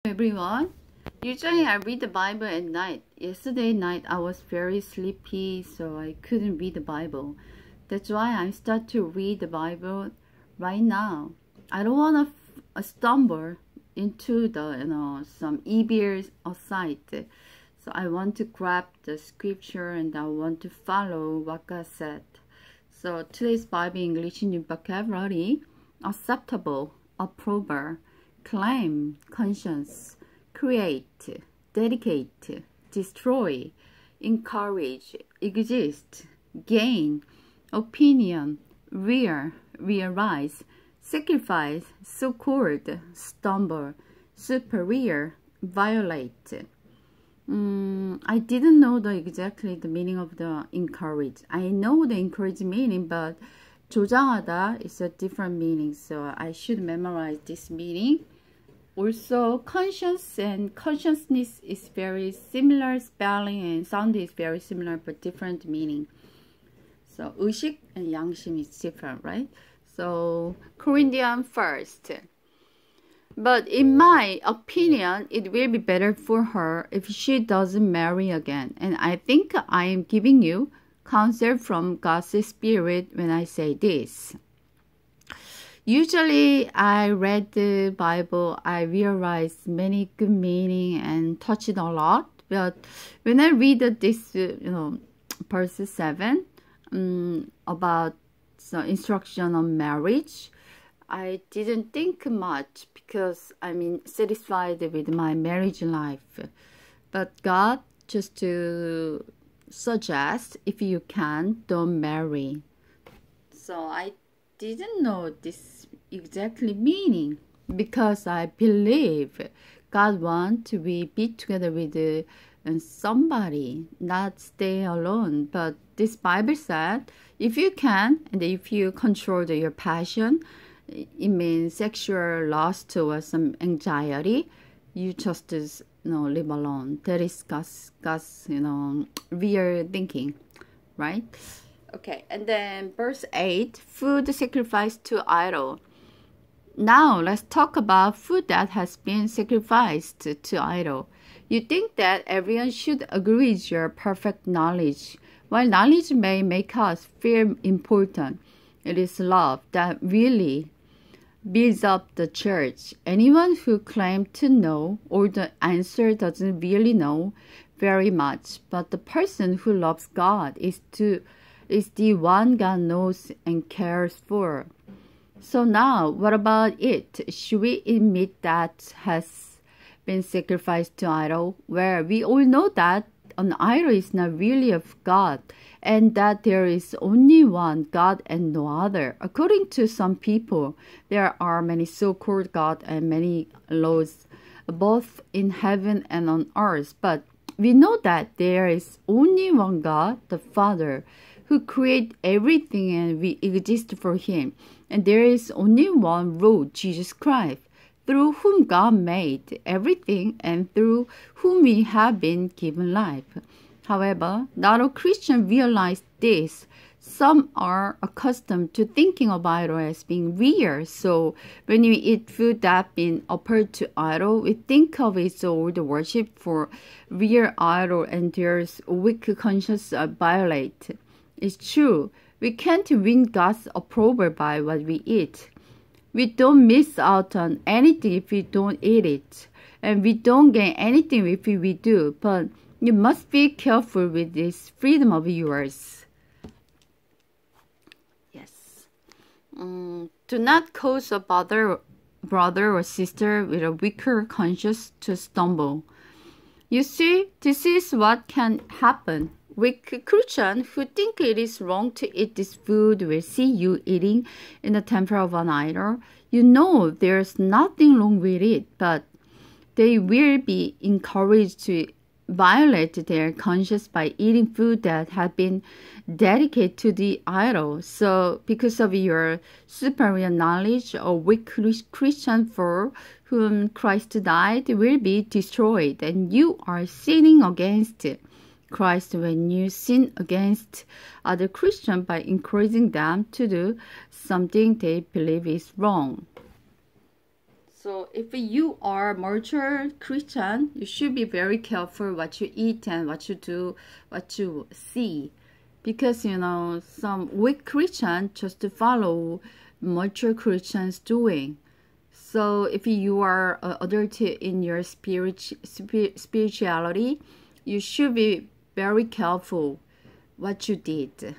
Everyone, usually I read the Bible at night. Yesterday night I was very sleepy, so I couldn't read the Bible. That's why I start to read the Bible right now. I don't want to stumble into the some evil site. So I want to grab the scripture and I want to follow what God said. So today's Bible English new vocabulary: acceptable, approval, claim, conscience, create, dedicate, destroy, encourage, exist, gain, opinion, realize, sacrifice, so-called, stumble, superior, violate. I didn't know exactly the meaning of the encourage. I know the encourage meaning, but 조장하다 is a different meaning, so I should memorize this meaning. Also, conscience and consciousness is very similar spelling and sound is very similar but different meaning. So 의식 and 양심 is different, right? So Corinthians first. But in my opinion, it will be better for her if she doesn't marry again. And I think I am giving you counsel from God's Spirit when I say this. Usually, I read the Bible, I realize many good meaning and touch it a lot. But when I read this, verse 7 about the instruction on marriage, I didn't think much because I'm satisfied with my marriage life. But God just to suggest, if you can, don't marry. So I didn't know this exactly meaning because I believe God wants to be together with somebody, not stay alone. But this Bible said, if you can and if you control your passion, it means sexual lust or some anxiety, you just live alone. That is God's real thinking, right? Okay, and then verse 8, food sacrificed to idol. Now let's talk about food that has been sacrificed to idol. You think that everyone should agree with your perfect knowledge. While knowledge may make us feel important, it is love that really builds up the church. Anyone who claims to know or the answer doesn't really know very much, but the person who loves God is the one God knows and cares for. So now, what about it? Should we admit that has been sacrificed to idol? Well, we all know that an idol is not really of God, and that there is only one God and no other. According to some people, there are many so-called gods and many laws, both in heaven and on earth. But we know that there is only one God, the Father, who created everything and we exist for Him. And there is only one Lord, Jesus Christ, through whom God made everything and through whom we have been given life. However, not all Christians realize this. Some are accustomed to thinking of idol as being real. So when we eat food that's been offered to idol, we think of it as all the worship for real idol, and there's a weak conscience violate. It's true. We can't win God's approval by what we eat. We don't miss out on anything if we don't eat it. And we don't gain anything if we do. But you must be careful with this freedom of yours. Yes. Do not cause a brother or sister with a weaker conscience to stumble. You see, this is what can happen. Weak Christians who think it is wrong to eat this food will see you eating in the temple of an idol. You know there's nothing wrong with it, but they will be encouraged to violate their conscience by eating food that had been dedicated to the idol. So because of your superior knowledge, a weak Christian for whom Christ died will be destroyed, and you are sinning against Christ when you sin against other Christians by encouraging them to do something they believe is wrong. So So if you are mature Christian, you should be very careful what you eat and what you do, what you see. Because, you know, some weak Christian just to follow mature Christians doing. So if you are adult in your spirituality, you should be very careful what you did.